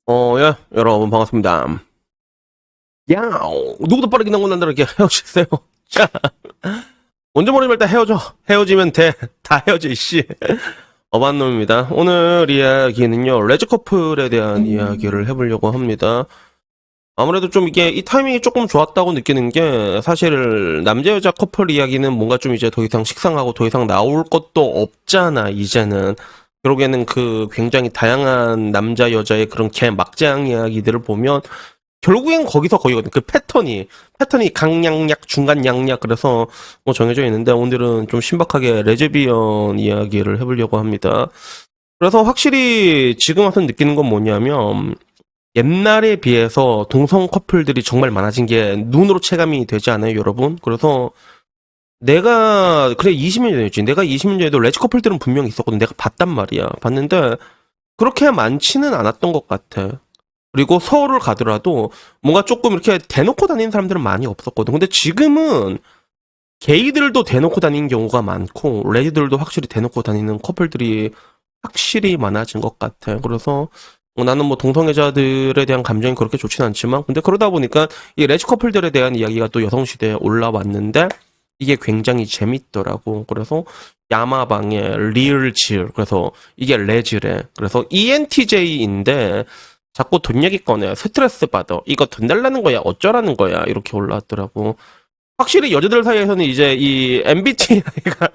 예, 여러분, 반갑습니다. 야, 누구도 빠르게 나고 난다 이렇게 헤어지세요. 자, 먼저 모르면 일단 헤어져. 헤어지면 돼. 다 헤어져, 이씨. 어반놈입니다. 오늘 이야기는요, 레즈 커플에 대한 이야기를 해보려고 합니다. 아무래도 좀 이게, 이 타이밍이 조금 좋았다고 느끼는 게, 사실, 남자, 여자 커플 이야기는 뭔가 좀 이제 더 이상 식상하고 더 이상 나올 것도 없잖아, 이제는. 결국에는 그 굉장히 다양한 남자, 여자의 그런 개막장 이야기들을 보면, 결국엔 거기서 거기거든. 그 패턴이 강약약, 중간 양약, 그래서 뭐 정해져 있는데, 오늘은 좀 신박하게 레즈비언 이야기를 해보려고 합니다. 그래서 확실히 지금 와서 느끼는 건 뭐냐면, 옛날에 비해서 동성 커플들이 정말 많아진 게 눈으로 체감이 되지 않아요, 여러분? 그래서 그래, 20년 전이지. 내가 20년 전에도 레즈 커플들은 분명히 있었거든. 내가 봤단 말이야. 봤는데, 그렇게 많지는 않았던 것 같아. 그리고 서울을 가더라도 뭔가 조금 이렇게 대놓고 다니는 사람들은 많이 없었거든. 근데 지금은 게이들도 대놓고 다니는 경우가 많고, 레즈들도 확실히 대놓고 다니는 커플들이 확실히 많아진 것 같아. 그래서 나는 뭐 동성애자들에 대한 감정이 그렇게 좋진 않지만, 근데 그러다 보니까 이 레즈 커플들에 대한 이야기가 또 여성시대에 올라왔는데, 이게 굉장히 재밌더라고. 그래서 야마방의 리을질, 그래서 이게 레즈래. 그래서 ENTJ인데 자꾸 돈 얘기 꺼내. 스트레스 받아. 이거 돈 달라는 거야. 어쩌라는 거야. 이렇게 올라왔더라고. 확실히 여자들 사이에서는 이제 이 MBTI가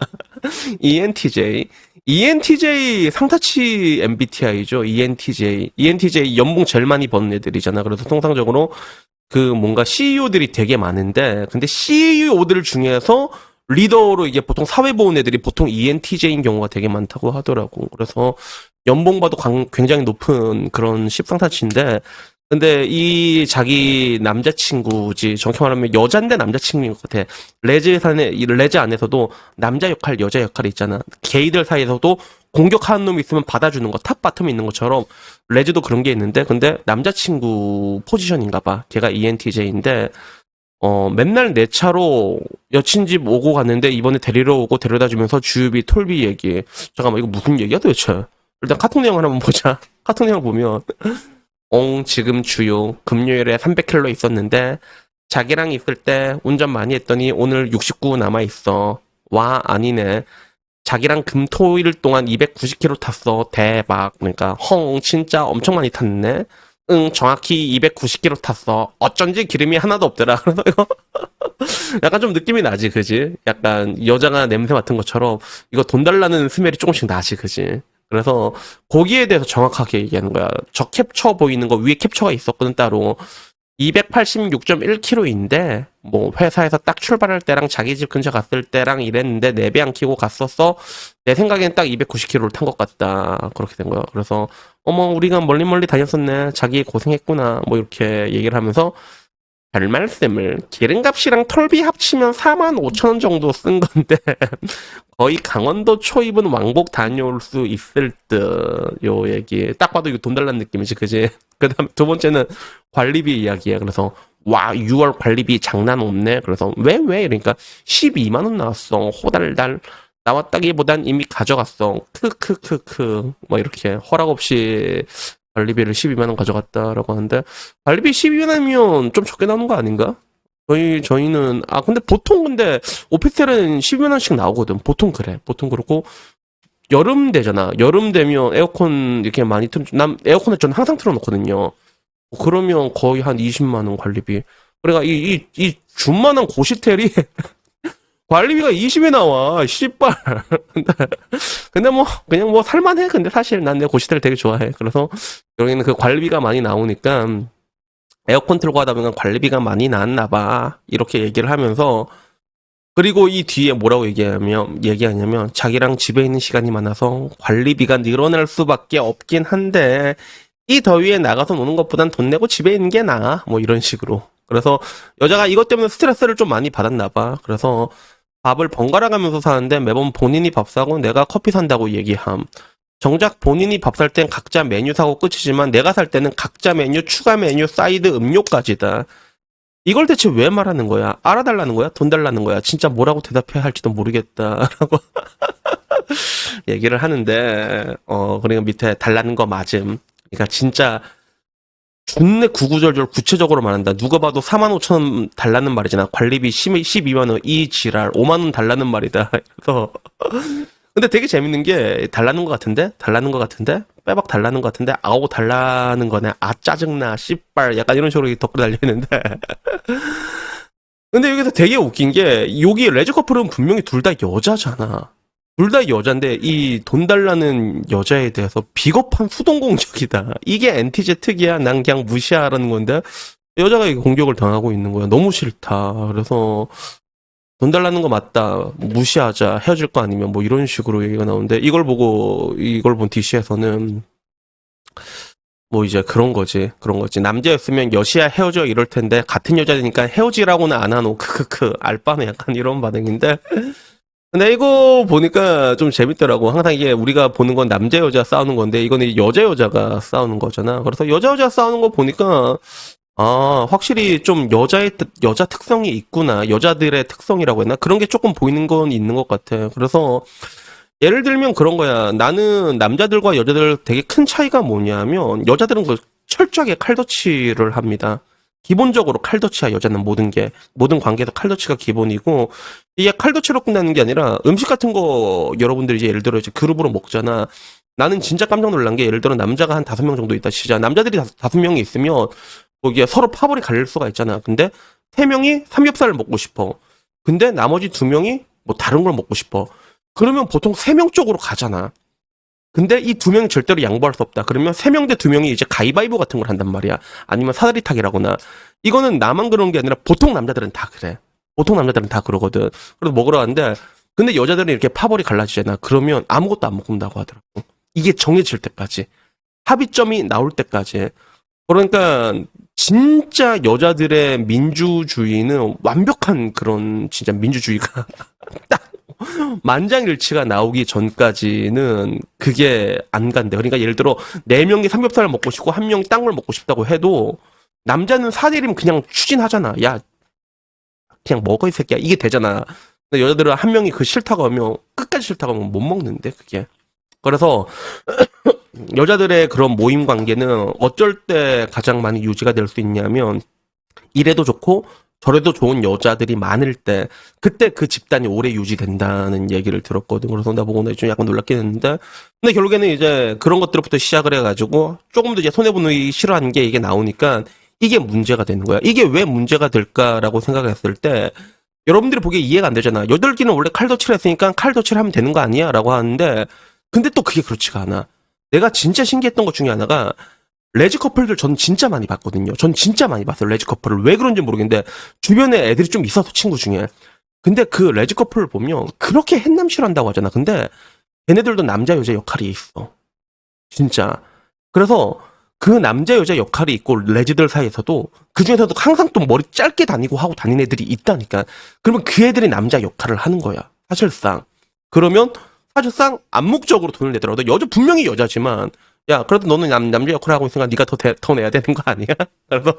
ENTJ 상타치 MBTI죠. ENTJ 연봉 제일 많이 버는 애들이잖아. 그래서 통상적으로 그 뭔가 CEO들이 되게 많은데, 근데 CEO들 중에서 리더로 이게 보통 사회 보는 애들이 보통 ENTJ인 경우가 되게 많다고 하더라고. 그래서 연봉 봐도 굉장히 높은 그런 십상타치인데, 근데 이 자기 남자친구지, 정확히 말하면 여잔데 남자친구인 것 같아. 레즈 안에서도 남자 역할, 여자 역할이 있잖아. 게이들 사이에서도 공격하는 놈이 있으면 받아주는 거, 탑 바텀이 있는 것처럼 레즈도 그런 게 있는데, 근데 남자친구 포지션인가 봐. 걔가 ENTJ인데, 맨날 내 차로 여친 집 오고 갔는데 이번에 데리러 오고 데려다 주면서 주유비, 톨비 얘기. 잠깐만, 이거 무슨 얘기야 도대체? 일단 카톡 내용을 한번 보자. 카톡 내용을 보면, 지금 주요, 금요일에 300km 있었는데, 자기랑 있을 때 운전 많이 했더니 오늘 69 남아있어. 와, 아니네. 자기랑 금, 토, 일 동안 290km 탔어. 대박. 그러니까, 진짜 엄청 많이 탔네. 응, 정확히 290km 탔어. 어쩐지 기름이 하나도 없더라. 그래서 이거 약간 좀 느낌이 나지, 그지? 약간 여자가 냄새 맡은 것처럼 이거 돈 달라는 스멜이 조금씩 나지, 그지? 그래서 거기에 대해서 정확하게 얘기하는 거야. 저 캡처 보이는 거 위에 캡처가 있었거든, 따로. 286.1km인데 뭐 회사에서 딱 출발할 때랑 자기 집 근처 갔을 때랑 이랬는데 내비 안 켜고 갔었어. 내 생각엔 딱 290km를 탄 것 같다. 그렇게 된 거야. 그래서 어머 우리가 멀리 멀리 다녔었네. 자기 고생했구나. 뭐 이렇게 얘기를 하면서 별 말씀을. 기름값이랑 톨비 합치면 4만 5천 원 정도 쓴 건데 거의 강원도 초입은 왕복 다녀올 수 있을 듯. 요 얘기 딱 봐도 이거 돈 달라는 느낌이지, 그지? 그 다음 두 번째는 관리비 이야기야. 그래서 와 6월 관리비 장난 없네. 그래서 왜 이러니까 12만 원 나왔어. 호달달 나왔다기보단 이미 가져갔어. 크크크크 뭐 이렇게 허락 없이 관리비를 12만 원 가져갔다라고 하는데, 관리비 12만 원이면 좀 적게 나오는 거 아닌가? 저희는 근데 보통 근데 오피스텔은 12만 원씩 나오거든. 보통 그래. 보통 그렇고 여름 되잖아. 여름 되면 에어컨 이렇게 많이 난 에어컨을 전 항상 틀어놓거든요. 그러면 거의 한 20만 원 관리비. 그러니까 이 준만한 고시텔이 관리비가 20에 나와. 씨발. 근데 뭐 그냥 뭐 살만해. 근데 사실 난 내 고시텔 되게 좋아해. 그래서 여기는 그 관리비가 많이 나오니까 에어컨 틀고 하다 보면 관리비가 많이 나왔나 봐. 이렇게 얘기를 하면서, 그리고 이 뒤에 뭐라고 얘기하냐면 자기랑 집에 있는 시간이 많아서 관리비가 늘어날 수밖에 없긴 한데 이 더위에 나가서 노는 것보단 돈 내고 집에 있는 게 나아. 뭐 이런 식으로. 그래서 여자가 이것 때문에 스트레스를 좀 많이 받았나 봐. 그래서 밥을 번갈아 가면서 사는데 매번 본인이 밥 사고 내가 커피 산다고 얘기함. 정작 본인이 밥 살 땐 각자 메뉴 사고 끝이지만 내가 살 때는 각자 메뉴, 추가 메뉴, 사이드, 음료까지다. 이걸 대체 왜 말하는 거야? 알아달라는 거야? 돈 달라는 거야? 진짜 뭐라고 대답해야 할지도 모르겠다라고 얘기를 하는데, 그러니까 밑에 달라는 거 맞음. 그러니까 진짜 존내 구구절절 구체적으로 말한다. 누가 봐도 45,000원 달라는 말이잖아. 관리비 12만 원, 이 지랄 5만 원 달라는 말이다. 그래서 근데 되게 재밌는 게 달라는 것 같은데? 달라는 것 같은데? 빼박 달라는 것 같은데? 아오 달라는 거네. 아 짜증나. 씨발. 약간 이런 식으로 댓글 달려있는데. 근데 여기서 되게 웃긴 게 여기 레즈 커플은 분명히 둘 다 여자잖아. 둘 다 여잔데 이 돈 달라는 여자에 대해서 비겁한 수동 공격이다. 이게 NTJ 특이야. 난 그냥 무시하라는 건데 여자가 이게 공격을 당하고 있는 거야. 너무 싫다. 그래서 돈 달라는 거 맞다. 무시하자. 헤어질 거 아니면 뭐 이런 식으로 얘기가 나오는데 이걸 보고 이걸 본 DC에서는 뭐 이제 그런 거지. 그런 거지. 남자였으면 여시야 헤어져 이럴 텐데 같은 여자니까 헤어지라고는 안 하노. 크크크. 알바는 약간 이런 반응인데 근데 이거 보니까 좀 재밌더라고. 항상 이게 우리가 보는 건 남자 여자 싸우는 건데 이거는 여자 여자가 싸우는 거잖아. 그래서 여자 여자 싸우는 거 보니까 아 확실히 좀 여자 특성이 있구나. 여자들의 특성이라고 했나? 그런 게 조금 보이는 건 있는 것 같아. 그래서 예를 들면 그런 거야. 나는 남자들과 여자들 되게 큰 차이가 뭐냐면 여자들은 그 철저하게 칼터치를 합니다. 기본적으로 칼터치야 여자는 모든 관계에서 칼터치가 기본이고 이게 칼터치로 끝나는 게 아니라 음식 같은 거 여러분들이 이제 예를 들어 이제 그룹으로 먹잖아. 나는 진짜 깜짝 놀란 게 예를 들어 남자가 한 5명 정도 있다 치자. 남자들이 다섯 명이 있으면 거기에 서로 파벌이 갈릴 수가 있잖아. 근데 3명이 삼겹살을 먹고 싶어. 근데 나머지 2명이 뭐 다른 걸 먹고 싶어. 그러면 보통 3명 쪽으로 가잖아. 근데 이 2명이 절대로 양보할 수 없다. 그러면 3명 대 2명이 이제 가위바위보 같은 걸 한단 말이야. 아니면 사다리 타기라거나. 이거는 나만 그런 게 아니라 보통 남자들은 다 그래. 보통 남자들은 다 그러거든. 그래서 먹으러 가는데 근데 여자들은 이렇게 파벌이 갈라지잖아. 그러면 아무것도 안 먹는다고 하더라고. 이게 정해질 때까지. 합의점이 나올 때까지. 그러니까 진짜 여자들의 민주주의는 완벽한 그런 진짜 민주주의가 딱 만장일치가 나오기 전까지는 그게 안 간대. 그러니까 예를 들어 4명이 삼겹살을 먹고 싶고 1명이 딴 걸 먹고 싶다고 해도 남자는 사대리면 그냥 추진하잖아. 야 그냥 먹어 이 새끼야. 이게 되잖아. 근데 여자들은 1명이 그 싫다고 하면 끝까지 싫다고 하면 못 먹는데 그게. 그래서 여자들의 그런 모임 관계는 어쩔 때 가장 많이 유지가 될 수 있냐면 이래도 좋고 저래도 좋은 여자들이 많을 때 그때 그 집단이 오래 유지된다는 얘기를 들었거든. 그래서 나 보고 좀 약간 놀랍긴 했는데 근데 결국에는 이제 그런 것들부터 시작을 해가지고 조금 더 이제 손해보기 싫어하는 게 이게 나오니까 이게 문제가 되는 거야. 이게 왜 문제가 될까라고 생각했을 때 여러분들이 보기에 이해가 안 되잖아. 여덟기는 원래 칼도치를 했으니까 칼도치를 하면 되는 거 아니야? 라고 하는데 근데 또 그게 그렇지가 않아. 내가 진짜 신기했던 것 중에 하나가 레즈 커플들 전 진짜 많이 봤거든요. 전 진짜 많이 봤어요. 레즈 커플을. 왜 그런지 모르겠는데 주변에 애들이 좀 있어서 친구 중에. 근데 그 레즈 커플을 보면 그렇게 햇남실한다고 하잖아. 근데 걔네들도 남자 여자 역할이 있어. 진짜. 그래서 그 남자 여자 역할이 있고 레즈들 사이에서도 그 중에서도 항상 또 머리 짧게 다니고 하고 다니는 애들이 있다니까. 그러면 그 애들이 남자 역할을 하는 거야. 사실상. 그러면 사실상 암묵적으로 돈을 내더라도 여자 분명히 여자지만 야 그래도 너는 남자 역할을 하고 있으니까 네가 더 내야 되는 거 아니야? 그래서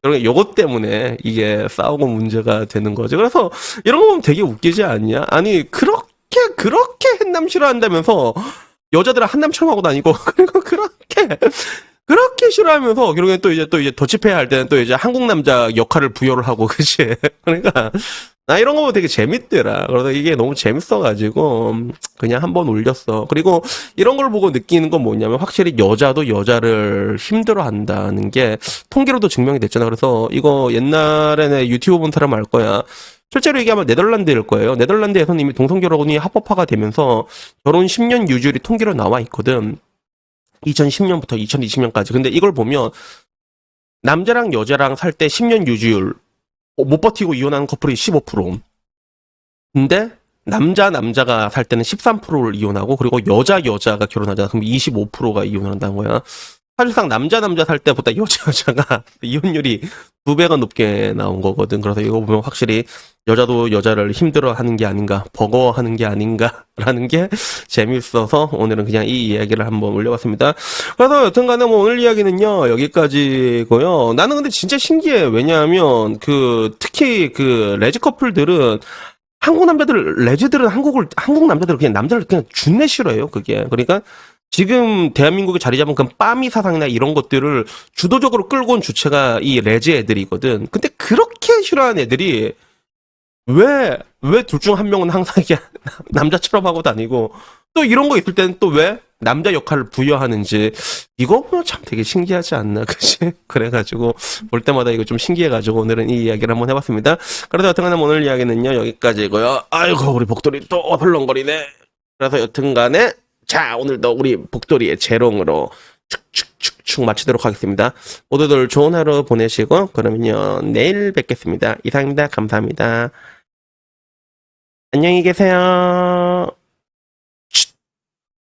그런 요것 때문에 이게 싸우고 문제가 되는 거지. 그래서 이런 거 보면 되게 웃기지 않냐? 아니 그렇게 한남 싫어한다면서 여자들은 한남처럼 하고 다니고 그리고 그렇게 싫어하면서 결국엔 또 이제 더치페이 할 때는 또 이제 한국 남자 역할을 부여를 하고 그치? 그러니까 나 이런 거 보면 되게 재밌더라. 그래서 이게 너무 재밌어가지고 그냥 한번 올렸어. 그리고 이런 걸 보고 느끼는 건 뭐냐면 확실히 여자도 여자를 힘들어한다는 게 통계로도 증명이 됐잖아. 그래서 이거 옛날에 내 유튜브 본 사람 알 거야. 실제로 얘기하면 네덜란드일 거예요. 네덜란드에서는 이미 동성결혼이 합법화가 되면서 결혼 10년 유지율이 통계로 나와 있거든. 2010년부터 2020년까지. 근데 이걸 보면 남자랑 여자랑 살 때 10년 유지율 못 버티고 이혼하는 커플이 15%. 근데 남자가 살 때는 13%를 이혼하고 그리고 여자가 결혼하잖아. 그럼 25%가 이혼을 한다는 거야. 사실상 남자 살 때보다 여자가 이혼율이 2배가 높게 나온 거거든. 그래서 이거 보면 확실히 여자도 여자를 힘들어하는 게 아닌가, 버거워하는 게 아닌가라는 게 재밌어서 오늘은 그냥 이 이야기를 한번 올려봤습니다. 그래서 여튼간에 뭐 오늘 이야기는요 여기까지고요. 나는 근데 진짜 신기해. 왜냐하면 특히 그 레즈 커플들은 한국 남자들 레즈들은 한국 남자들을 그냥 남자를 그냥 준내 싫어해요. 그게 그러니까. 지금 대한민국에 자리 잡은 그 빠미 사상이나 이런 것들을 주도적으로 끌고 온 주체가 이 레즈 애들이거든. 근데 그렇게 싫어하는 애들이 왜 둘 중 한 명은 항상 이게 남자처럼 하고 다니고 또 이런 거 있을 때는 또 왜 남자 역할을 부여하는지 이거 보면 참 되게 신기하지 않나 그치? 그래가지고 볼 때마다 이거 좀 신기해가지고 오늘은 이 이야기를 한번 해봤습니다. 그래서 여튼간에 오늘 이야기는요 여기까지고요. 아이고 우리 복돌이 또 헐렁거리네. 그래서 여튼간에 자 오늘도 우리 복돌이의 재롱으로 축축축축 마치도록 하겠습니다. 모두들 좋은 하루 보내시고 그러면요 내일 뵙겠습니다. 이상입니다. 감사합니다. 안녕히 계세요.